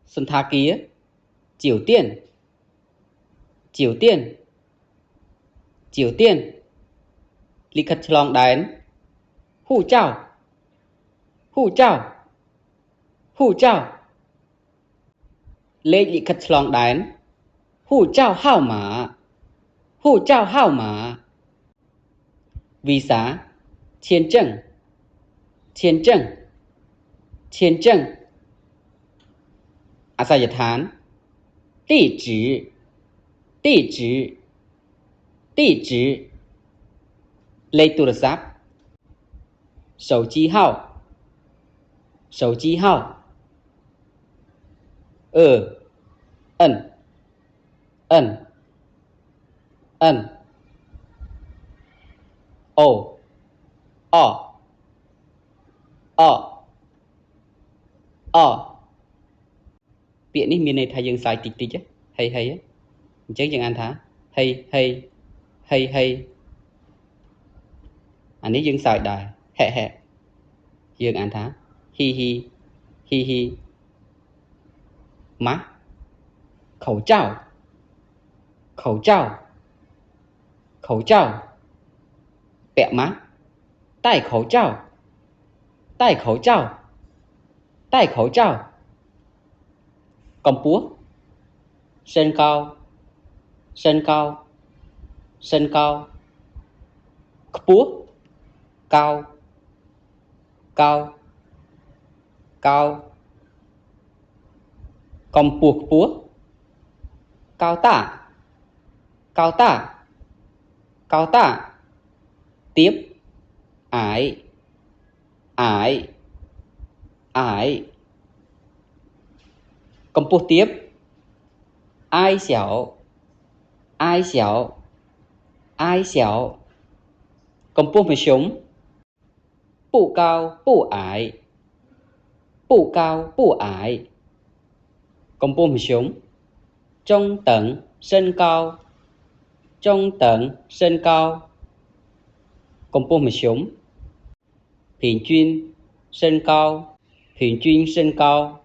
Sân thà kia. Triều Tiên. Triều Tiên. Triều Tiên. Lý khất chlong đáy. Hù chào. Hù chào. Hù chào. Lê lý khất chlong đáy. Hù chào hào mà. Hù chào hào mà. Visa. Chiến tranh. Chiến tranh. Chiến tranh. Asaya thán. Địa chỉ. Địa chỉ. Địa chỉ. Lấy tù sáp. Sầu chí hào. Sầu chí hào. Ân. Ân. Ân. Ồ. Ọ. Ọ. Ọ. Biện ní miền này thay dân xài tịch tịch á. Hay hay á. Chắc dân anh thá. Hay hay. Hay hay. Anh ấy dân xài đài. Hẹ hẹ. Dân anh thá. Hi hi. Hi hi. Má. Khẩu trào. Khẩu trào. Khẩu trào. Bẹ má.戴口罩.戴口罩.戴口罩. Công búa. Sân cao. Sân cao. Sân cao. Búa. Cao. Cao. Cao. Công búa búa. Cao tả. Cao tả. Cao tả. Tiếp. Ải. Ải. Ải. Công bố tiếp. Ai xảo. Ai xảo. Ai xảo. Công bố mình sống. Bù cao bù ải. Bù cao bù ải. Công bố mình sống. Trung tầng sân cao. Trung tầng sân cao. Công bố mình sống. Bình均身高. Bình均身高.